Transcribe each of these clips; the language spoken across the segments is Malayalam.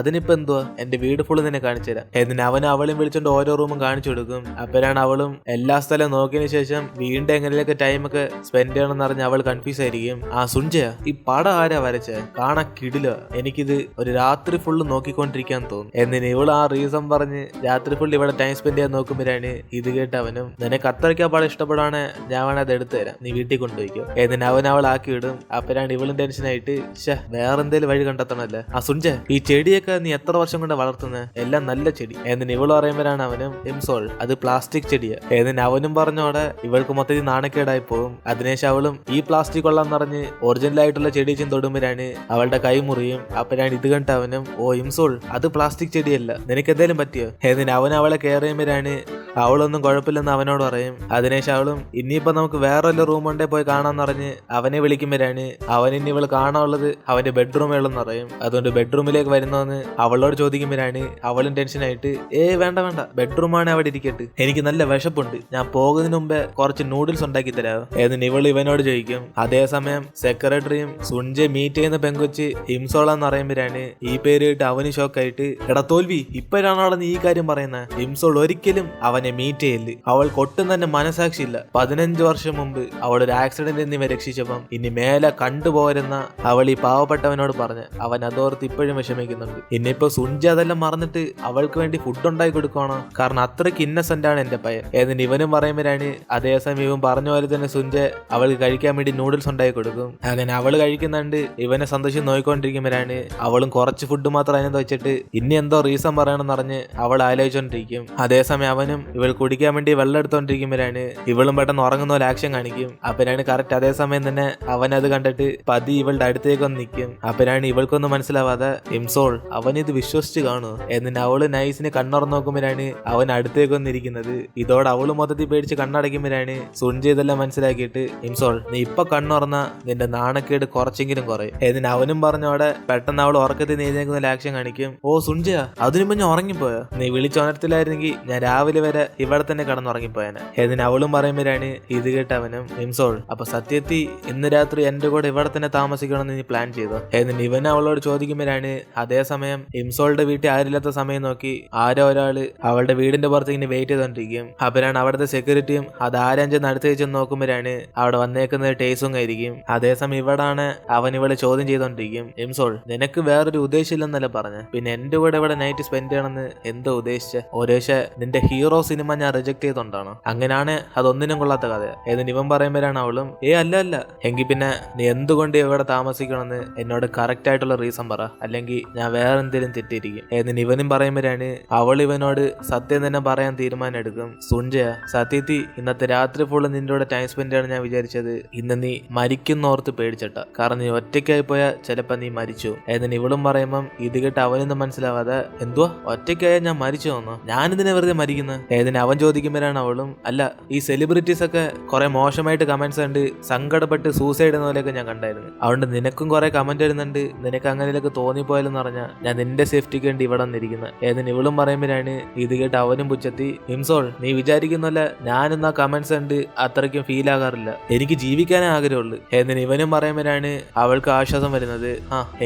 അതിനിപ്പോ എന്തുവാ, എന്റെ വീട് ഫുള്ള് നിന്നെ കാണിച്ചു തരാം. എന്നിട്ട് അവൻ അവളും വിളിച്ചോണ്ട് ഓരോ റൂമും കാണിച്ചു കൊടുക്കും. അപ്പോഴാണ് അവളും എല്ലാ സ്ഥലം നോക്കിയതിനു ശേഷം വീണ്ടും എങ്ങനെയൊക്കെ ടൈമൊക്കെ സ്പെൻഡ് ചെയ്യണമെന്ന് അറിഞ്ഞ് അവൾ കൺഫ്യൂസ് ആയിരിക്കും. സുഞ്ജയ, ഈ പടം ആരാ വരച്ചേ? കാണാൻ കിടില, എനിക്കിത് ഒരു രാത്രി ഫുള്ള് നോക്കിക്കൊണ്ടിരിക്കാൻ തോന്നും. എന്നിട്ട് ഇവള് ആ റീസൺ പറഞ്ഞ് രാത്രി ഫുള്ള് ഇവിടെ ടൈം സ്പെൻഡ് ചെയ്യാൻ നോക്കുമ്പോഴാണ് ഇത് കേട്ട് അവനും, നിനക്ക് അത്രയ്ക്ക് ആ പടം ഇഷ്ടപ്പെടാണ്, ഞാൻ വേണേ അത് എടുത്തു തരാം, നീ വീട്ടിൽ കൊണ്ടുപോയിക്കോ. എന്നിട്ട് അവൾ ആക്കി വിടും. അപ്പോഴാണ് ഇവളും ടെൻഷനായിട്ട് വേറെ എന്തേലും വഴി കണ്ടെത്തണല്ലേ. സുഞ്ജയ, ഈ ചെടിയൊക്കെ നീ എത്ര വർഷം കൊണ്ട് വളർത്തുന്നത്? എല്ലാം നല്ല ചെടി. എന്നിട്ട് ഇവള് പറയുമ്പോഴാണ് അവനും, ഇംസോൾ, അത് പ്ലാസ്റ്റിക് ചെടിയാ. എന്നിട്ട് അവനും പറഞ്ഞോടെ ഇവൾക്ക് മൊത്തത്തിൽ നാണക്കേടായി പോകും. അതിനുശേഷം അവളും ഈ പ്ലാസ്റ്റിക് കൊള്ളാന്ന് പറഞ്ഞ് ഒറിജിനൽ ആയിട്ടുള്ള ചെടി തൊടുമ്പോഴാണ് അവളുടെ കൈ മുറിയും. അപ്പോഴാണ് ഇത് കണ്ട അവനും, ഇംസോൾ, അത് പ്ലാസ്റ്റിക് ചെടിയല്ല, നിനക്ക് എന്തേലും പറ്റിയോ? എന്നിട്ട് അവൻ അവളെ കെയർ ചെയ്യുമ്പോഴാണ് അവളൊന്നും കുഴപ്പമില്ലെന്ന് അവനോട് പറയും. അതിനുശേഷം അവളും ഇനിയിപ്പോ നമുക്ക് വേറെ വല്ല റൂം ഉണ്ടേ പോയി കാണാന്ന് പറഞ്ഞ് അവനെ വിളിക്കുമ്പോഴാണ് അവൻ ഇനി ഇവള് കാണാനുള്ളത് അവന്റെ ബെഡ്റൂമുകളെന്ന് പറയും. അതുകൊണ്ട് ബെഡ്റൂമിലേക്ക് വരുന്നോന്ന് അവളോട് ചോദിക്കുമ്പോഴാണ് അവളും ടെൻഷനായിട്ട്, വേണ്ട വേണ്ട, ബെഡ്റൂമാണ് അവിടെ ഇരിക്കട്ടെ, എനിക്ക് നല്ല വിശപ്പുണ്ട്, ഞാൻ പോകുന്നതിന് മുമ്പേ കുറച്ച് നൂഡിൽസ് ഉണ്ടാക്കി തരാമോ? എന്നിട്ട് ഇവള് ഇവനോട് ചോദിക്കും. അതേസമയം സെക്രട്ടറിയും സുഞ്ജെ മീറ്റ് ചെയ്യുന്ന പെങ്കൊച്ച് ഇംസോളാന്ന് പറയുമ്പോഴാണ് ഈ പേര് കേട്ട് അവന് ഷോക്കായിട്ട്, എടാ തോൽവി, ഇപ്പോഴാണ് അവിടെ നീ ഈ കാര്യം പറയുന്നത്? ഇംസോൾ ഒരിക്കലും അവനെ മീറ്റ് ചെയ്യല്, അവൾക്ക് ഒട്ടും തന്നെ മനസാക്ഷിയില്ല. 15 വർഷം മുമ്പ് അവൾ ഒരു ആക്സിഡന്റ് എന്നിവ രക്ഷിച്ചപ്പം ഇനി മേലെ കണ്ടുപോരുന്ന അവൾ ഈ പാവപ്പെട്ടവനോട് പറഞ്ഞ് അവൻ അതോർത്ത് ഇപ്പോഴും വിഷമിക്കുന്നുണ്ട്. ഇനിയിപ്പോ സുഞ്ജ അതെല്ലാം മറന്നിട്ട് അവൾക്ക് വേണ്ടി ഫുഡ് ഉണ്ടാക്കി കൊടുക്കണോ? കാരണം അത്രയ്ക്ക് ഇന്നസെന്റ് ആണ് എന്റെ പയ്യൻ. എന്നിട്ട് ഇവനും പറയുമ്പോഴാണ് അതേസമയം ഇവൻ പറഞ്ഞ പോലെ തന്നെ സുഞ്ജ അവൾക്ക് കഴിക്കാൻ വേണ്ടി നൂഡിൽസ് ഉണ്ടാക്കി കൊടുക്കും. അങ്ങനെ അവള് കഴിക്കുന്നുണ്ട്. ഇവനെ സന്തോഷം നോക്കിക്കൊണ്ടിരിക്കുമ്പോഴാണ് അവളും കുറച്ച് ഫുഡ് മാത്രം അതിനകത്ത് വെച്ചിട്ട് ഇനി എന്തോ റീസൺ പറയണമെന്ന് പറഞ്ഞ് അവൾ ആലോചിച്ചോണ്ടിരിക്കും. അതേസമയം അവനും ഇവൾ കുടിക്കാൻ വേണ്ടി വെള്ളം എടുത്തോണ്ടിരിക്കുമ്പോഴാണ് ഇവളും പെട്ടെന്ന് ഉറങ്ങുന്ന പോലെ ആക്ഷൻ കാണിക്കും. അപ്പനാണ് കറക്റ്റ് അതേസമയം തന്നെ അവൻ അത് കണ്ടിട്ട് പതി ഇവളുടെ അടുത്തേക്ക് വന്ന് നിൽക്കും. അപ്പനാണ് ഇവൾക്കൊന്നും മനസ്സിലാവാതെ, ഇംസോൾ, അവൻ ഇത് വിശ്വസിച്ച് കാണുമോ? എന്നിട്ട് അവള് നൈസിന് കണ്ണുറന്ന് നോക്കുമ്പോഴാണ് അവൻ അടുത്തേക്ക് വന്നിരിക്കുന്നത്. ഇതോടെ അവള് മൊത്തത്തിൽ പേടിച്ച് കണ്ണടയ്ക്കുമ്പോഴാണ് സുഞ്ജ ഇതെല്ലാം മനസ്സിലാക്കിയിട്ട്, ഇംസോൾ, നീ ഇപ്പൊ കണ്ണുറന്ന നിന്റെ നാണക്കേട് കുറച്ചെങ്കിലും കുറയും. എന്നിട്ട് അവനും പറഞ്ഞോടെ പെട്ടെന്ന് അവൾ ഉറക്കത്തിൽ നീങ്ങുന്ന ആക്ഷൻ കാണിക്കും. സുഞ്ജയ, അതിനു മുന്നേ ഉറങ്ങിപ്പോയോ? നീ വിളിച്ചുണർത്തില്ലായിരുന്നെങ്കിൽ ഞാൻ രാവിലെ വരെ ഇവിടെ തന്നെ കിടന്നുറങ്ങിപ്പോയാന്. എന്നിട്ട് അവളും പറയുമ്പോഴാണ് ഇത് കേട്ടവനും, ഇംസോൾ, അപ്പൊ സത്യത്തിൽ ഇന്ന് രാത്രി എന്റെ കൂടെ ഇവിടെ തന്നെ താമസിക്കണമെന്ന് നീ പ്ലാൻ ചെയ്തോ? എന്നിട്ട് ഇവൻ അവളോട് ചോദിക്കുമ്പോഴാണ് അതേസമയം ഇംസോളുടെ വീട്ടിൽ ആരില്ലാത്ത സമയം നോക്കി ആരോ ഒരാള് അവളുടെ വീടിന്റെ പുറത്ത് ഇങ്ങനെ വെയിറ്റ് ചെയ്തോണ്ടിരിക്കും. അപ്പോഴാണ് അവിടുത്തെ സെക്യൂരിറ്റിയും അത് ആരാഞ്ചെന്ന് അടുത്ത് വെച്ചെന്ന് നോക്കുമ്പോഴാണ് അവിടെ വന്നേക്കുന്നത് ടേസും ആയിരിക്കും. അതേസമയം ഇവിടാണ് അവൻ ഇവളെ ചോദ്യം ചെയ്തോണ്ടിരിക്കും. ഇംസോൾ, നിനക്ക് വേറൊരു ഉദ്ദേശമില്ലെന്നല്ല പറഞ്ഞ, പിന്നെ എന്റെ കൂടെ ഇവിടെ നൈറ്റ് സ്പെൻഡ് ചെയ്യണമെന്ന് എന്തോ ഉദ്ദേശിച്ച? ഒരുപക്ഷെ നിന്റെ ഹീറോ സിനിമ ഞാൻ റിജക്ട് ചെയ്തോണ്ടാണ്? അങ്ങനെയാണ് അതൊന്നിനും കൊള്ളാത്ത കഥ. എന്നിട്ട് ഇവൻ പറയുമ്പോഴാണ് അവളും, അല്ല അല്ല, എങ്കിൽ പിന്നെ നീ എന്തുകൊണ്ട് ഇവിടെ താമസിക്കണമെന്ന് എന്നോട് കറക്റ്റ് ആയിട്ടുള്ള റീസൺ പറ, അല്ലെങ്കിൽ ഞാൻ വേറെ എന്തെങ്കിലും തെറ്റിയിരിക്കും. എന്നിട്ട് ഇവനും പറയുമ്പോഴാണ് അവൾ ഇവനോട് സത്യം തന്നെ പറയാൻ തീരുമാനം എടുക്കും. സുഞ്ജയ, സത്യത്തിൽ ഇന്നത്തെ രാത്രി ഫുള്ള് നിന്റെ കൂടെ ടൈം സ്പെൻഡ് ചെയ്യണം ഞാൻ വിചാരിച്ചത് ഇന്ന് നീ മരിക്കുന്നോർത്ത് പേടിച്ചിട്ട, കാരണം നീ ഒറ്റയ്ക്കായി പോയാൽ ചിലപ്പോ നീ മരിച്ചു. എന്നിട്ട് ഇവളും പറയുമ്പം ഇത് കേട്ട് അവനൊന്നും മനസ്സിലാവാതെ, എന്തുവാ ഒറ്റയ്ക്കായ ഞാൻ മരിച്ചു തോന്നോ? ഞാനിതിനെ വെറുതെ മരിക്കുന്നത്? എന്നിട്ട് അവൻ ചോദിക്കുമ്പോഴാണ് അവളും, അല്ല, ഈ സെലിബ്രിറ്റീസ് ഒക്കെ കുറെ മോശമായിട്ട് കമന്റ്സ് കണ്ട് സങ്കടപ്പെട്ട് സൂസൈഡ് എന്ന പോലെയൊക്കെ ഞാൻ കണ്ടായിരുന്നു. അതുകൊണ്ട് നിനക്കും കുറെ കമന്റ് വരുന്നുണ്ട്, നിനക്ക് അങ്ങനെയൊക്കെ തോന്നിപ്പോയാലെന്ന് പറഞ്ഞാൽ ഞാൻ നിന്റെ സേഫ്റ്റിക്ക് വേണ്ടി ഇവിടെ വന്നിരിക്കുന്നത്. എന്നിട്ട് ഇവളും പറയുമ്പോഴാണ് ഇത് കേട്ട് അവനും പുച്ഛത്തി, ഇംസോൾ, നീ വിചാരിക്കുന്നല്ല ഞാനൊന്നും ആ കമന്റ്സ് കണ്ട് അത്രയ്ക്കും ഫീൽ ആകാറില്ല, എനിക്ക് ജീവിക്കാനേ ആഗ്രഹമുള്ളൂ. എന്നിട്ട് ഇവനും പറയുമ്പോഴാണ് അവൾക്ക് ആശ്വാസം വരുന്നത്.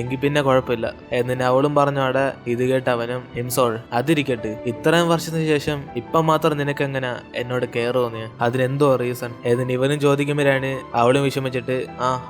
എങ്കിൽ പിന്നെ കുഴപ്പമില്ല. എന്നിട്ട് അവളും പറഞ്ഞോടെ ഇത് കേട്ട് അവനും, ഇംസോൾ, അതിരിക്കട്ടെ, ഇത്രയും വർഷത്തിന് ശേഷം ഇപ്പം മാത്രം നിനക്ക് എങ്ങനെ എന്നോട് കെയർ തോന്നിയ, അതിനെന്തോ റീസൺ? എന്നിട്ട് ഇവനും ചോദിക്കുമ്പോഴാണ് അവളും വിഷമിച്ചിട്ട്,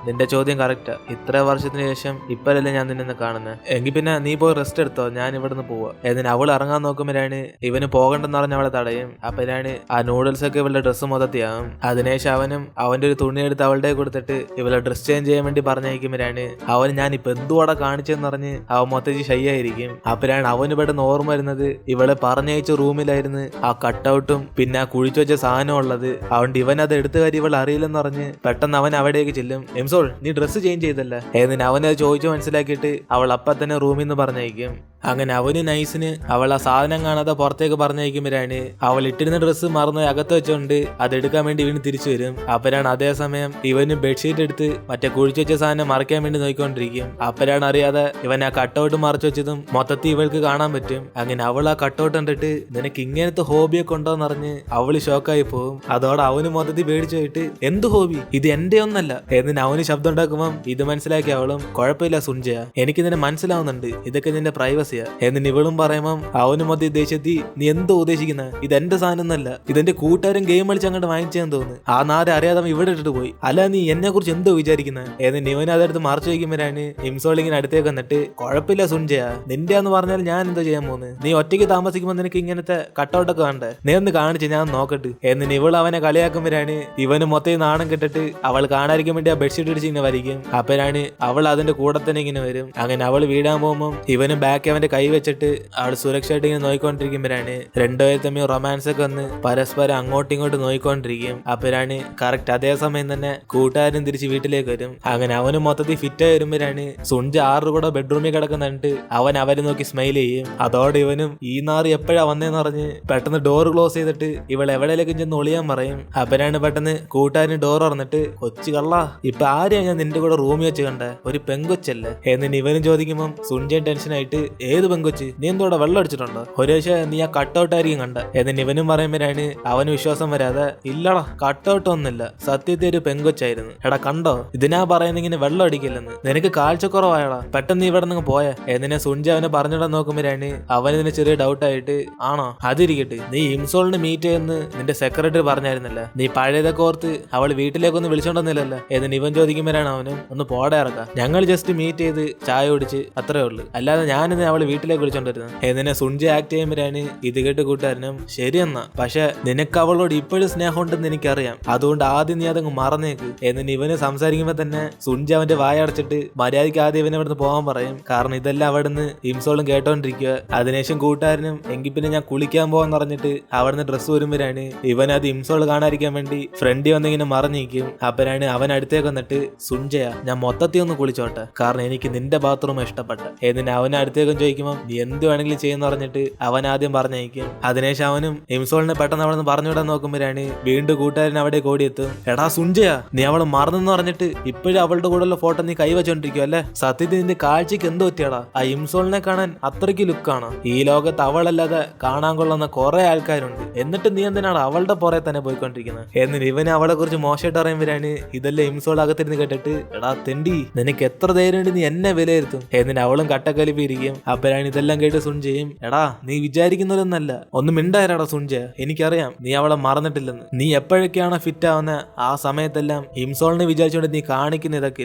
നിന്റെ ചോദ്യം കറക്റ്റാ, ഇത്ര വർഷത്തിന് ശേഷം ഇപ്പഴല്ലേ ഞാൻ നിന്നെ കാണുന്നത്, എങ്കിൽ പിന്നെ നീ പോയി റെസ്റ്റ് എടുത്തോ, ഞാൻ ഇവിടുന്ന് പോവാ. എന്നിട്ട് അവൾ ഇറങ്ങാൻ നോക്കുമ്പോഴാണ് ഇവന് പോകണ്ടെന്ന് പറഞ്ഞ് അവളെ തടയും. അപ്പോഴാണ് ആ നൂഡിൽസ് ഒക്കെ ഇവളുടെ ഡ്രസ്സ് മൊത്തത്തിയാകും. അതിനുശേഷം അവനും അവന്റെ ഒരു തുണി എടുത്ത് അവളുടെ കൊടുത്തിട്ട് ഇവളെ ഡ്രസ് ചേഞ്ച് ചെയ്യാൻ വേണ്ടി പറഞ്ഞയക്കുമ്പോഴാണ് അവൻ ഞാൻ ഇപ്പൊ എന്തുവാടെ കാണിച്ചെന്ന് പറഞ്ഞ് അവൻ മൊത്തത്തിൽ ഷൈ ആയിരിക്കും. അപ്പോഴാണ് അവന് പെട്ടെന്ന് ഓർമ്മ വരുന്നത് ഇവളെ പറഞ്ഞയച്ച റൂമിലായിരുന്നു ആ കട്ടൗട്ടും പിന്നെ ആ കുഴിച്ചു വെച്ച സാധനം ഉള്ളത്. അതുകൊണ്ട് ഇവൻ അത് എടുത്ത കാര്യം ഇവൾ അറിയില്ലെന്ന് പറഞ്ഞ് പെട്ടെന്ന് അവൻ അവിടേക്ക് ചെല്ലും. ഇംസോൾ, നീ ഡ്രസ്സ് ചേഞ്ച് ചെയ്തല്ല? എന്നിട്ട് അവനത് ചോദിച്ചു മനസ്സിലാക്കിയിട്ട് അവൾ അപ്പ തന്നെ റൂമിൽ നിന്ന് പറഞ്ഞയക്കും. അങ്ങനെ അവന് നൈസിന് അവൾ ആ സാധനം കാണാതെ പുറത്തേക്ക് പറഞ്ഞയക്കുമ്പോഴാണ് അവൾ ഇട്ടിരുന്ന ഡ്രസ്സ് മറന്ന് അകത്ത് വെച്ചോണ്ട് അതെടുക്കാൻ വേണ്ടി ഇവന് തിരിച്ചു വരും. അപ്പോഴാണ് അതേസമയം ഇവന് ബെഡ്ഷീറ്റ് എടുത്ത് മറ്റേ കുഴിച്ചു വെച്ച സാധനം മറയ്ക്കാൻ വേണ്ടി നോക്കിക്കൊണ്ടിരിക്കും. അപ്പോഴാണ് അറിയാതെ ഇവൻ ആ കട്ടൗട്ട് മറച്ചു വെച്ചതും മൊത്തത്തിൽ ഇവൾക്ക് കാണാൻ പറ്റും. അങ്ങനെ അവൾ ആ കട്ടൗട്ട് കണ്ടിട്ട് നിനക്ക് ഇങ്ങനത്തെ ഹോബിയൊക്കെ ഉണ്ടോന്ന് അറിഞ്ഞ് അവള് ഷോക്കായി പോകും. അതോടെ അവന് മൊത്തത്തിൽ പേടിച്ചു പോയിട്ട്, എന്ത് ഹോബി, ഇത് എന്റെ ഒന്നല്ല. എന്നിട്ട് അവന് ശബ്ദം ഉണ്ടാക്കുമ്പം ഇത് മനസ്സിലാക്കി അവളും, കുഴപ്പമില്ല സുഞ്ജയ, എനിക്ക് നിന്നെ മനസ്സിലാവുന്നുണ്ട്, ഇതൊക്കെ നിന്റെ പ്രൈവസി ജലസിയ. എന്നിട്ട് ഇവളും പറയുമ്പം അവനും മതി ദേഷ്യത്തി നീ എന്തോ ഉദ്ദേശിക്കുന്ന, ഇതെന്റെ സാധനം എന്നല്ല, ഇതെന്റെ കൂട്ടുകാരൻ ഗെയിം കളിച്ച് അങ്ങോട്ട് വാങ്ങിച്ചെന്ന് തോന്നുന്നു. ആ നാട് അറിയാതെ ഇവിടെ ഇട്ടിട്ട് പോയി. അല്ല നീ എന്നെ കുറിച്ച് എന്തോ വിചാരിക്കുന്നത്? എന്നിട്ട് ഇവൻ അതെടുത്ത് മറച്ചു വയ്ക്കുമ്പോഴാണ് ഇംസോൾ ഇങ്ങനെ അടുത്തേക്ക് വന്നിട്ട് കുഴപ്പമില്ല സുൻജയ, നിന്റെ എന്ന് പറഞ്ഞാൽ ഞാൻ എന്തോ ചെയ്യാൻ പോകുന്നത്? നീ ഒറ്റയ്ക്ക് താമസിക്കുമ്പോൾ നിനക്ക് ഇങ്ങനത്തെ കട്ടൗട്ടൊക്കെ വേണ്ടേ? നീ ഒന്ന് കാണിച്ച് ഞാൻ നോക്കട്ടെ. എന്നിട്ട് ഇവൾ അവനെ കളിയാക്കുമ്പോഴാണ് ഇവന് മൊത്തം നാണം കെട്ടിട്ട് അവൾ കാണാതിരിക്കാൻ വേണ്ടി ആ ബെഡ്ഷീറ്റ് ഇടിച്ച് ഇങ്ങനെ വരിക്കും. അപ്പോഴാണ് അവൾ അതിന്റെ കൂടെ തന്നെ ഇങ്ങനെ വരും. അങ്ങനെ അവൾ വീടാൻ പോകുമ്പോൾ ഇവന് ബാക്ക് അവന്റെ കൈ വെച്ചിട്ട് അവൾ സുരക്ഷയായിട്ട് ഇങ്ങനെ നോയിക്കൊണ്ടിരിക്കുമ്പോഴാണ് രണ്ടുപേരും തമ്മിൽ റൊമാൻസ് ഒക്കെ വന്ന് പരസ്പരം അങ്ങോട്ടും ഇങ്ങോട്ടും നോയിക്കൊണ്ടിരിക്കും. അപ്പോഴാണ് കറക്റ്റ് അതേ സമയം തന്നെ കൂട്ടുകാരൻ തിരിച്ച് വീട്ടിലേക്ക് വരും. അങ്ങനെ അവന് മൊത്തത്തിൽ ഫിറ്റായി വരുമ്പോഴാണ് സുൻജ 6 കൂടെ ബെഡ്റൂമിൽ കിടക്കുന്നിട്ട് അവൻ അവരെ നോക്കി സ്മൈൽ ചെയ്യും. അതോടെ ഇവനും ഈ നാറി എപ്പോഴാ വന്നേന്ന് പറഞ്ഞ് പെട്ടെന്ന് ഡോർ ക്ലോസ് ചെയ്തിട്ട് ഇവൾ എവിടെയിലേക്കും ചെന്ന് ഒളിയാൻ പറയും. അപ്പനാണ് പെട്ടെന്ന് കൂട്ടുകാരന് ഡോർ തുറന്നിട്ട് കൊച്ചു കള്ള, ഇപ്പൊ ആരെയാ ഞാൻ നിന്റെ കൂടെ റൂമിൽ വെച്ച് കണ്ട? ഒരു പെങ്കൊച്ചല്ലേ? എന്നിട്ട് ഇവനും ചോദിക്കുമ്പം സുൻജൻ ടെൻഷനായിട്ട് ഏത് പെങ്കൊച്ച്? നീ എന്തോടെ വെള്ളം അടിച്ചിട്ടുണ്ടോ? ഒരു പക്ഷേ നീ ആ കട്ടൗട്ടായിരിക്കും കണ്ട. എന്നിട്ട് ഇവനും പറയുമ്പോഴാണ് അവന് വിശ്വാസം വരാതെ ഇല്ലടാ കട്ടൗട്ട് ഒന്നുമില്ല, സത്യത്തെ ഒരു പെങ്കൊച്ചായിരുന്നു. എടാ കണ്ടോ, ഇതിനാ പറയുന്ന ഇങ്ങനെ വെള്ളം അടിക്കില്ലെന്ന്, നിനക്ക് കാഴ്ചക്കുറവായടാ, പെട്ടെന്ന് നീ ഇവിടെ നിന്ന് പോയ. എന്നിനെ സുൻജ അവനെ പറഞ്ഞിടാൻ നോക്കുമ്പോഴാണ് അവനിതിന് ചെറിയ ഡൗട്ടായിട്ട് ആണോ അതിരിക്കട്ടെ, നീ ഇംസോളിന് മീറ്റ് ചെയ്യുന്ന നിന്റെ സെക്രട്ടറി പറഞ്ഞായിരുന്നല്ല, നീ പഴയതൊക്കെ ഓർത്ത് അവൾ വീട്ടിലേക്കൊന്നും വിളിച്ചോണ്ടെന്നില്ലല്ലോ. എന്നിട്ട് ഇവൻ ചോദിക്കുമ്പോഴാണ് അവനും ഒന്ന് പോടെ ഇറക്കാം, ഞങ്ങൾ ജസ്റ്റ് മീറ്റ് ചെയ്ത് ചായ കുടിച്ച് അത്രേ ഉള്ളു, അല്ലാതെ ഞാനിന്ന് അവള് വീട്ടിലേക്ക് വിളിച്ചോണ്ടിരുന്നത്. എന്നിനെ സുൻജ ആക്ട് ചെയ്യുമ്പോഴാണ് ഇത് കേട്ട് കൂട്ടുകാരനും ശരിയെന്നാ, പക്ഷെ നിനക്ക് അവളോട് ഇപ്പോഴും സ്നേഹം ഉണ്ടെന്ന് എനിക്കറിയാം, അതുകൊണ്ട് ആദ്യം നീ അതങ്ങ് മറന്നേക്ക്. എന്നിട്ട് ഇവന് സംസാരിക്കുമ്പോ തന്നെ സുൻജ അവന്റെ വായ അടച്ചിട്ട് മര്യാദയ്ക്ക് ആദ്യം ഇവനെ അവിടുന്ന് പോകാൻ പറയും. കാരണം ഇതെല്ലാം അവിടുന്ന് ഇംസോളും കേട്ടോണ്ടിരിക്കുക. അതിനുശേഷം കൂട്ടുകാരനും എങ്കിൽ പിന്നെ ഞാൻ കുളിക്കാൻ പോകാന്ന് പറഞ്ഞിട്ട് അവിടുന്ന് ഡ്രസ്സ് വരുമ്പോഴാണ് ഇവൻ അത് ഇംസോൾ കാണാതിരിക്കാൻ വേണ്ടി ഫ്രണ്ടി വന്നിങ്ങനെ മറഞ്ഞിരിക്കും. അപ്പനാണ് അവൻ അടുത്തേക്ക് വന്നിട്ട് സുൻജയ ഞാൻ മൊത്തത്തിൽ ഒന്ന് കുളിച്ചോട്ടെ, കാരണം എനിക്ക് നിന്റെ ബാത്റൂം ഇഷ്ടപ്പെട്ട. എന്നിട്ട് അവനെ അടുത്തേക്കും ചോദിക്കുമ്പോൾ നീ എന്ത് വേണമെങ്കിലും ചെയ്യുന്ന പറഞ്ഞിട്ട് അവൻ ആദ്യം പറഞ്ഞയക്കും. അതിനുശേഷം അവനും ഇംസോളിനെ പെട്ടെന്ന് അവിടെ നിന്ന് പറഞ്ഞുവിടാൻ നോക്കുമ്പോഴാണ് വീണ്ടും കൂട്ടുകാരൻ അവിടെ ഓടിയെത്തും. എടാ സുൻജയ, നീ അവള് മറന്നെന്ന് പറഞ്ഞിട്ട് ഇപ്പോഴും അവളുടെ കൂടെയുള്ള ഫോട്ടോ നീ കൈവച്ചോണ്ടിരിക്കും അല്ലെ? സത്യത്തിൽ നിന്റെ കാഴ്ചക്ക് എന്തോ പറ്റിയാടാ? ആ ഇംസോളിനെ കാണാൻ അത്രയ്ക്ക് ലുക്കാണോ? ഈ ലോകത്ത് അവളല്ലാതെ കാണാൻ കൊള്ളുന്ന കുറെ ആൾക്കാരുണ്ട്, എന്നിട്ട് നീ എന്തിനാണ് അവളുടെ പുറകെ തന്നെ പോയിക്കൊണ്ടിരിക്കുന്നത്? എന്നിട്ട് ഇവന് അവളെ കുറിച്ച് മോശമായിട്ട് അറിയുമ്പോഴാണ് ഇതെല്ലാം ഇംസോൾ അകത്തിരുന്ന് കേട്ടിട്ട് എടാ തെണ്ടി, നിനക്ക് എത്ര ധൈര്യം ഉണ്ട് നീ എന്നെ വിലയിരുത്തും? എന്നിട്ട് അവളും കട്ടക്കലിപ്പിരിക്കും. അപ്പോഴാണ് ഇതെല്ലാം കേട്ട് സുൻജയും എടാ നീ വിചാരിക്കുന്നതൊന്നല്ല, ഒന്ന് മിണ്ടായിരാടാ സുൻജയ, എനിക്കറിയാം നീ അവളെ മറന്നിട്ടില്ലെന്ന്. നീ എപ്പോഴൊക്കെയാണോ ഫിറ്റ് ആവുന്ന ആ സമയത്തെല്ലാം ഇംസോളിനെ വിചാരിച്ചുകൊണ്ട് നീ കാണിക്കുന്ന ഇതൊക്കെ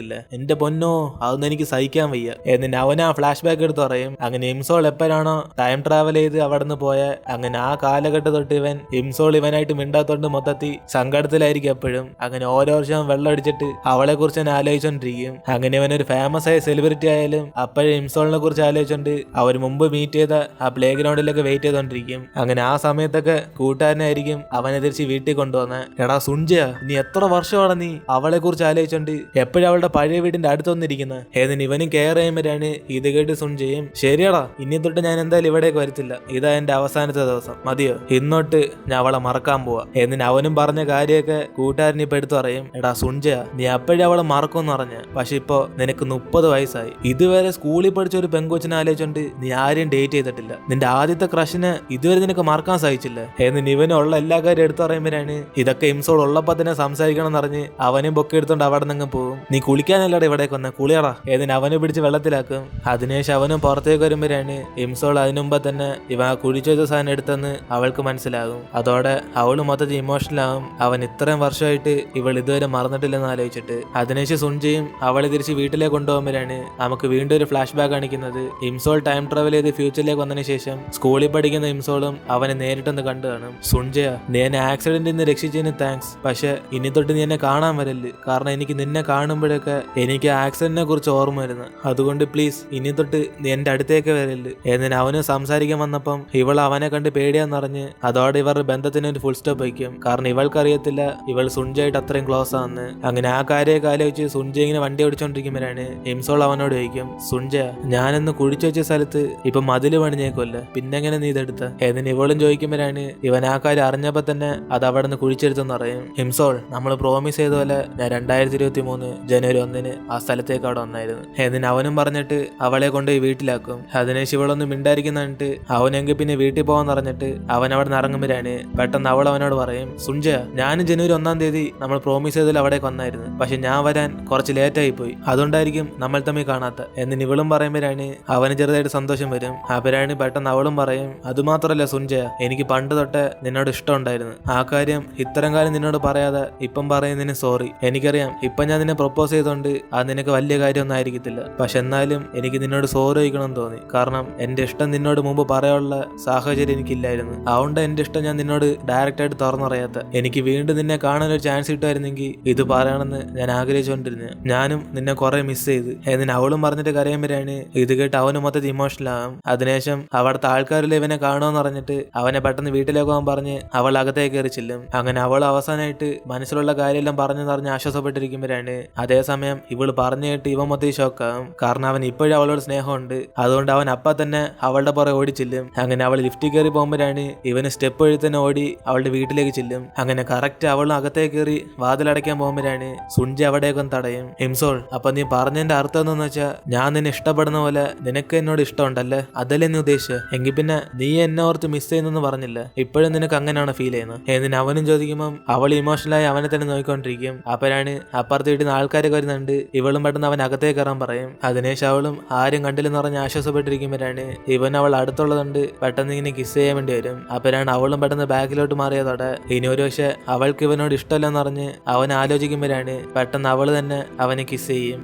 ഇല്ല എന്റെ പൊന്നോ, അതൊന്നും എനിക്ക് സഹിക്കാൻ വയ്യ. എന്നിട്ട് അവനാ ഫ്ലാഷ് ബാക്ക് എടുത്ത് പറയും. അങ്ങനെ ഇംസോൾ എപ്പോഴാണോ ടൈം ട്രാവൽ ചെയ്ത് അവിടെ നിന്ന് പോയ അങ്ങനെ ആ കാലഘട്ടം തൊട്ട് ഇംസോൾ ഇവനായിട്ട് മിണ്ടാത്തോണ്ട് മൊത്തത്തിൽ സങ്കടത്തിലായിരിക്കും എപ്പോഴും. അങ്ങനെ ഓരോ വർഷം വെള്ളം അടിച്ചിട്ട് അവളെ കുറിച്ച് തന്നെ ആലോചിച്ചോണ്ടിരിക്കും. അങ്ങനെ ഇവനൊരു ഫേമസ് ആയ സെലിബ്രിറ്റി ആയാലും അപ്പോഴും ഇംസോളിനെ കുറിച്ച് ആലോചിച്ചോണ്ട് അവർ മുമ്പ് മീറ്റ് ചെയ്ത ആ പ്ലേ ഗ്രൗണ്ടിലൊക്കെ വെയിറ്റ് ചെയ്തോണ്ടിരിക്കും. അങ്ങനെ ആ സമയത്തൊക്കെ കൂട്ടുകാരനായിരിക്കും അവനെ തിരിച്ച് വീട്ടിൽ കൊണ്ടുവന്നത്. എടാ സുൻജയ, നീ എത്ര വർഷമാണ് നീ അവളെ കുറിച്ച് ആലോചിച്ചോണ്ട് എപ്പോഴും അവളുടെ പഴയ വീടിന്റെ അടുത്തൊന്നിരിക്കുന്നത്? എന്നിട്ട് ഇവനും കെയർ ചെയ്യുമ്പോഴാണ് ഇത് കേട്ട് സുൻജയും ശരിയടാ, ഇനി തൊട്ട് ഞാൻ എന്തായാലും ഇവിടേക്ക് വരത്തില്ല, ഇതാ എന്റെ അവസാനത്തെ ദിവസം, മതിയോ? ഇന്നോട്ട് ഞാൻ അവളെ മറക്കാൻ പോവാ. എന്നിട്ട് അവനും പറഞ്ഞ കാര്യമൊക്കെ കൂട്ടുകാരൻ ഇപ്പൊ എടുത്തു പറയും. എടാ സുൻജയ, നീ അപ്പോഴും അവളെ മറക്കുമെന്ന് പറഞ്ഞ, പക്ഷെ ഇപ്പൊ നിനക്ക് 30 വയസ്സായി, ഇതുവരെ സ്കൂളിൽ പഠിച്ച ഒരു പെങ്കൊച്ചിനെ ആലോചിച്ചോണ്ട് നീ ആരെയും ഡേറ്റ് ചെയ്തിട്ടില്ല, നിന്റെ ആദ്യത്തെ ക്രഷിനെ ഇതുവരെ നിനക്ക് മറക്കാൻ സാധിച്ചില്ല. എന്നിട്ട് ഇവനുള്ള എല്ലാ കാര്യം എടുത്തു പറയുമ്പോഴാണ് ഇതൊക്കെ ഇംസോൾ ഉള്ളപ്പോ തന്നെ സംസാരിക്കണം എന്ന് പറഞ്ഞ് അവനും ബൊക്കെ എടുത്തോണ്ട് അവിടെ നിന്ന് പോകും. നീ കുളിക്കാനല്ലാടെ ഇവിടേക്ക് വന്ന, കുളിയടാ. എന്നിട്ട് അവനെ പിടിച്ച് വെള്ളത്തിലാക്കും. അതിനുശേഷം അവനും പുറത്തേക്ക് വരുമ്പോഴാണ് ഇംസോൾ അതിനുമ്പോ തന്നെ ഇവ കുഴിച്ചു വെച്ച സാധനം എടുത്തെന്ന് അവൾക്ക് മനസ്സിലാകും. അതോടെ അവള് മൊത്തത്തിൽ ഇമോഷണലാകും. അവൻ ഇത്രയും വർഷമായിട്ട് ഇവൾ ഇതുവരെ മറന്നിട്ടില്ലെന്ന് ആലോചിച്ചിട്ട്. അതിനുശേഷം സുൻജയും അവളെ തിരിച്ച് വീട്ടിലേക്ക് കൊണ്ടുപോകുമ്പോഴാണ് നമുക്ക് വീണ്ടും ഒരു ഫ്ലാഷ് ബാക്ക് കാണിക്കുന്നത്. ഇംസോൾ ടൈം ട്രാവൽ ചെയ്ത് ഫ്യൂച്ചറിലേക്ക് വന്നതിന് ശേഷം സ്കൂളിൽ പഠിക്കുന്ന ഇംസോളും അവനെ നേരിട്ടൊന്ന് കണ്ടു കാണും. സുൻജയ, നീ എന്നെ ആക്സിഡന്റിൽ നിന്ന് രക്ഷിച്ചതിന് താങ്ക്സ്, പക്ഷെ ഇനി തൊട്ട് നീ എന്നെ കാണാൻ വരല്ലേ, കാരണം എനിക്ക് നിന്നെ കാണുമ്പോഴൊക്കെ എനിക്ക് ആക്സിഡന്റിനെ കുറിച്ച് ഓർമ്മ വരുന്നു, അതുകൊണ്ട് പ്ലീസ് ഇനി തൊട്ട് നീ എന്റെ അടുത്തേക്ക് വരല്ലേ. എന്നിട്ട് അവന് സംസാരിക്കാൻ വന്നപ്പം ഇവൾ അവനെ കണ്ട് പേടിയാന്നറിഞ്ഞ് അതോടെ ഇവരുടെ ബന്ധത്തിന് ഒരു ഫുൾ സ്റ്റോപ്പ് വയ്ക്കും. കാരണം ഇവൾക്കറിയത്തില്ല ഇവൾ സുൻജയായിട്ട് അത്രയും ക്ലോസ് ആണെന്ന്. അങ്ങനെ ആ കാര്യമൊക്കെ ആലോചിച്ച് സുൻജയ ഇങ്ങനെ വണ്ടി ഓടിച്ചോണ്ടിരിക്കുമ്പോഴാണ് ഇംസോൾ അവനോട് ചോദിക്കും, സുൻജയ, ഞാനെന്ന് കുഴിച്ചു വെച്ച സ്ഥലത്ത് ഇപ്പൊ മതില് പണിഞ്ഞേക്കുമല്ല, പിന്നെങ്ങനെ നീ ഇതെടുത്ത? എന്നിട്ട് ഇവളും ചോദിക്കുമ്പോഴാണ് ഇവൻ ആ കാര്യം അറിഞ്ഞപ്പോ തന്നെ അത് അവിടെ നിന്ന് കുഴിച്ചെടുത്തെന്ന് പറയും. ഇംസോൾ, നമ്മൾ പ്രോമിസ് ചെയ്ത പോലെ ഞാൻ 2023 ജനുവരി 1 ആ സ്ഥലത്തേക്ക് അവിടെ വന്നായിരുന്നു. എന്നിട്ട് അവനും പറഞ്ഞിട്ട് അവളെ കൊണ്ടുപോയി വീട്ടിലാക്കും. അതിനുശേഷം ഇവളൊന്നും മിണ്ടായിരിക്കുന്നിട്ട് അവനെങ്കിൽ പിന്നെ വീട്ടിൽ പോകാൻ പറഞ്ഞിട്ട് അവൻ അവിടെ നിന്ന് ഇറങ്ങുമ്പോഴാണ് പെട്ടെന്ന് അവൾ അവനോട് പറയും, സുൻജയ, ഞാനും ജനുവരി 1 നമ്മൾ പ്രോമിസ് ചെയ്തതിൽ അവിടേക്ക് വന്നായിരുന്നു, പക്ഷെ ഞാൻ വരാൻ കുറച്ച് ലേറ്റായി പോയി, അതുകൊണ്ടായിരിക്കും നമ്മൾ തമ്മിൽ കാണാത്ത. എന്നിട്ട് ഇവളും പറയുമ്പോഴാണ് അവന് ചെറിയ ചെറുതായിട്ട് സന്തോഷം വരും. അപരാണി പെട്ടെന്ന് അവളും പറയും, അതുമാത്രല്ല സുഞ്ജയ, എനിക്ക് പണ്ട് തൊട്ടേ നിന്നോട് ഇഷ്ടമുണ്ടായിരുന്നു. ആ കാര്യം ഇത്തരം കാലം നിന്നോട് പറയാതെ ഇപ്പം പറയുന്നതിന് സോറി. എനിക്കറിയാം ഇപ്പം ഞാൻ നിന്നെ പ്രൊപ്പോസ് ചെയ്തോണ്ട് അത് നിനക്ക് വലിയ കാര്യമൊന്നും ആയിരിക്കത്തില്ല. പക്ഷെ എന്നാലും എനിക്ക് നിന്നോട് സോറി ചോദിക്കണം തോന്നി. കാരണം എന്റെ ഇഷ്ടം നിന്നോട് മുമ്പ് പറയാനുള്ള സാഹചര്യം എനിക്കില്ലായിരുന്നു. അതുകൊണ്ട് എന്റെ ഇഷ്ടം ഞാൻ നിന്നോട് ഡയറക്റ്റ് ആയിട്ട് തുറന്നറിയാത്ത. എനിക്ക് വീണ്ടും നിന്നെ കാണാനൊരു ചാൻസ് കിട്ടുമായിരുന്നെങ്കിൽ ഇത് പറയണമെന്ന് ഞാൻ ആഗ്രഹിച്ചുകൊണ്ടിരുന്നു. ഞാനും നിന്നെ കുറെ മിസ് ചെയ്ത്. എന്നിന് അവളും പറഞ്ഞിട്ട് കരയുമ്പോഴാണ് ഇത് കേട്ട് അവന് മൊത്തത്തിൽ ഇമോഷണൽ ആകും. അതിനുശേഷം അവിടുത്തെ ആൾക്കാരിൽ ഇവനെ കാണുമെന്ന് പറഞ്ഞിട്ട് അവനെ പെട്ടെന്ന് വീട്ടിലേക്ക് പോകാൻ പറഞ്ഞ് അവൾ അകത്തേക്ക് കയറി ചെല്ലും. അങ്ങനെ അവൾ അവസാനമായിട്ട് മനസ്സിലുള്ള കാര്യമെല്ലാം പറഞ്ഞ് ആശ്വാസപ്പെട്ടിരിക്കുമ്പോഴാണ് അതേസമയം ഇവള് പറഞ്ഞു കേട്ട് ഇവൻ മൊത്തം ഷോക്കാകും. കാരണം അവൻ ഇപ്പോഴും അവളോട് സ്നേഹമുണ്ട്. അതുകൊണ്ട് അവൻ അപ്പം തന്നെ അവളുടെ പുറകെ ഓടിച്ചെല്ലും. അങ്ങനെ അവൾ ലിഫ്റ്റിൽ കയറി പോകുമ്പോഴാണ് ഇവന് സ്റ്റെപ്പ് വഴി തന്നെ ഓടി അവളുടെ വീട്ടിലേക്ക് ചെല്ലും. അങ്ങനെ കറക്റ്റ് അവളും അകത്തേക്ക് കയറി വാതിലടയ്ക്കാൻ പോകുമ്പോഴാണ് സുഞ്ജ അവിടേക്കും തടയും. ഹിംസോൾ, അപ്പൊ നീ പറഞ്ഞതിന്റെ അർത്ഥം എന്താന്ന് വെച്ചാൽ ഞാൻ നിന്നെ ഇഷ്ടപ്പെടുന്ന പോലെ നിനക്ക് എന്നോട് ഇഷ്ടമുണ്ടല്ലേ? അതല്ലേ നീ ഉദ്ദേശിച്ചത്? എങ്കിൽ പിന്നെ നീ എന്നെ ഓർത്ത് മിസ് ചെയ്യുന്നെന്ന് പറഞ്ഞില്ല, ഇപ്പോഴും നിനക്ക് അങ്ങനെയാണ് ഫീൽ ചെയ്യുന്നത്? എന്നിന് അവനും ചോദിക്കുമ്പം അവൾ ഇമോഷണലായി അവനെ തന്നെ നോക്കിക്കൊണ്ടിരിക്കും. അപ്പോഴാണ് അപ്പുറത്ത് വീട്ടിൽ നിന്ന് ആൾക്കാരൊക്കെ വരുന്നുണ്ട്. ഇവളും പെട്ടെന്ന് അവൻ അകത്തേക്ക് കയറാൻ പറയും. അതിനുശേഷം അവളും ആരും കണ്ടില്ലെന്ന് പറഞ്ഞ് ആശ്വാസപ്പെട്ടിരിക്കുമ്പോഴാണ് ഇവൻ അവൾ അടുത്തുള്ളതുകൊണ്ട് പെട്ടെന്ന് ഇങ്ങനെ കിസ് ചെയ്യാൻ വേണ്ടി വരും. അപ്പോഴാണ് അവളും പെട്ടെന്ന് ബാക്കിലോട്ട് മാറിയതോടെ ഇനി ഒരു പക്ഷെ അവൾക്ക് ഇവനോട് ഇഷ്ടമല്ലെന്ന് പറഞ്ഞ് അവൻ ആലോചിക്കുമ്പോഴാണ് പെട്ടെന്ന് അവള് തന്നെ അവനെ കിസ് ചെയ്യും.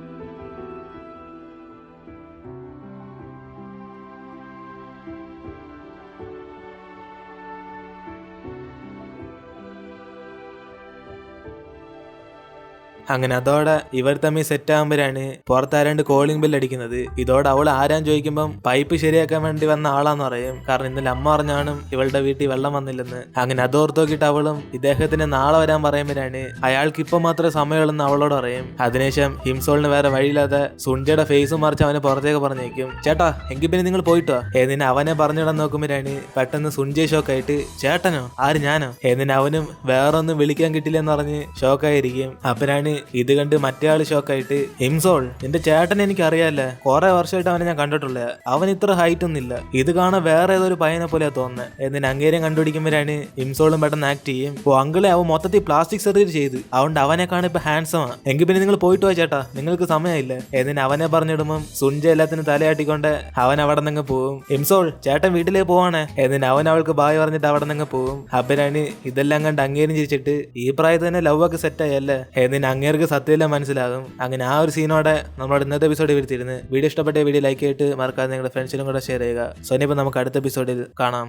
അങ്ങനെ അതോടെ ഇവർ തമ്മിൽ സെറ്റ് ആകുമ്പോഴാണ് പുറത്താരാണ്ട് കോളിംഗ് ബെൽ അടിക്കുന്നത്. ഇതോടെ അവൾ ആരാൻ ചോദിക്കുമ്പം പൈപ്പ് ശരിയാക്കാൻ വേണ്ടി വന്ന ആളാന്ന് പറയും. കാരണം ഇന്നലെ അമ്മ പറഞ്ഞാണ് ഇവളുടെ വീട്ടിൽ വെള്ളം വന്നില്ലെന്ന്. അങ്ങനെ അതോർത്ത് നോക്കിയിട്ട് അവളും ഇദ്ദേഹത്തിന് നാളെ വരാൻ പറയുമ്പോഴാണ് അയാൾക്ക് ഇപ്പം മാത്രമേ സമയമുള്ളെന്ന് അവളോട് പറയും. അതിനുശേഷം ഹിംസോളിന് വേറെ വഴിയില്ലാതെ സുഞ്ജയുടെ ഫേസും മറിച്ച് അവനെ പുറത്തേക്ക് പറഞ്ഞേക്കും. ചേട്ടാ, എങ്കിൽ പിന്നെ നിങ്ങൾ പോയിട്ടോ എന്നിന് അവനെ പറഞ്ഞിടാൻ നോക്കുമ്പോഴാണ് പെട്ടെന്ന് സുഞ്ജയ് ഷോക്കായിട്ട്, ചേട്ടനോ? ആര്, ഞാനോ? എന്നിന് അവനും വേറൊന്നും വിളിക്കാൻ കിട്ടില്ലെന്ന് പറഞ്ഞ് ഷോക്കായിരിക്കും. അപ്പനാണ് ഇത് കണ്ട് മറ്റേ ആള് ഷോക്കായിട്ട്, ഹിംസോൾ, നിന്റെ ചേട്ടൻ എനിക്ക് അറിയാല്ലേ, കുറെ വർഷമായിട്ട് അവനെ ഞാൻ കണ്ടിട്ടുള്ള. അവൻ ഇത്ര ഹൈറ്റ് ഒന്നുമില്ല, ഇത് കാണാൻ വേറെ ഏതൊരു പയ്യനെ പോലെയാ തോന്നുന്നത്. എന്നിന് അങ്ങേരം കണ്ടുപിടിക്കുമ്പോഴാണ് ഹിംസോളും പെട്ടെന്ന് ആക്ട് ചെയ്യും. ഓ അങ്കിളെ, അവൻ മൊത്തത്തിൽ പ്ലാസ്റ്റിക് സർജറി ചെയ്ത്, അതുകൊണ്ട് അവനെ കാണാൻ ഇപ്പൊ ഹാൻഡ്സമാ. എങ്കിൽ പിന്നെ നിങ്ങൾ പോയിട്ട് പോയി ചേട്ടാ, നിങ്ങൾക്ക് സമയമില്ല. എന്നിന് അവനെ പറഞ്ഞിടുമ്പം സുഞ്ജ എല്ലാത്തിനും തലയാട്ടിക്കൊണ്ട് അവൻ അവിടെ നിന്ന് പോവും. ഹിംസോൾ, ചേട്ടൻ വീട്ടിലേക്ക് പോവാണ്. എന്നിന് അവൻ അവൾക്ക് ബായ് പറഞ്ഞിട്ട് അവിടെ നിന്ന് പോവും. അപ്പനാണ് ഇതെല്ലാം കണ്ട് അങ്ങേരും ചിരിച്ചിട്ട്, ഈ പ്രായത്തിൽ തന്നെ ലവ് ഒക്കെ സെറ്റ് ആയല്ലേ? എന്നിന് അങ്ങേർക്ക് സത്യമെല്ലാം മനസ്സിലാകും. അങ്ങനെ ആ ഒരു സീനോടെ നമ്മുടെ ഇന്നത്തെ എപ്പിസോഡ് വരുത്തിയിരുന്നു. വീഡിയോ ഇഷ്ടപ്പെട്ട വീഡിയോ ലൈക്ക് ചെയ്തിട്ട് മറക്കാതെ നിങ്ങളുടെ ഫ്രണ്ട്സിനും കൂടെ ഷെയർ ചെയ്യുക. സോ ഇനിയിപ്പോൾ നമുക്ക് അടുത്ത എപ്പിസോഡിൽ കാണാം.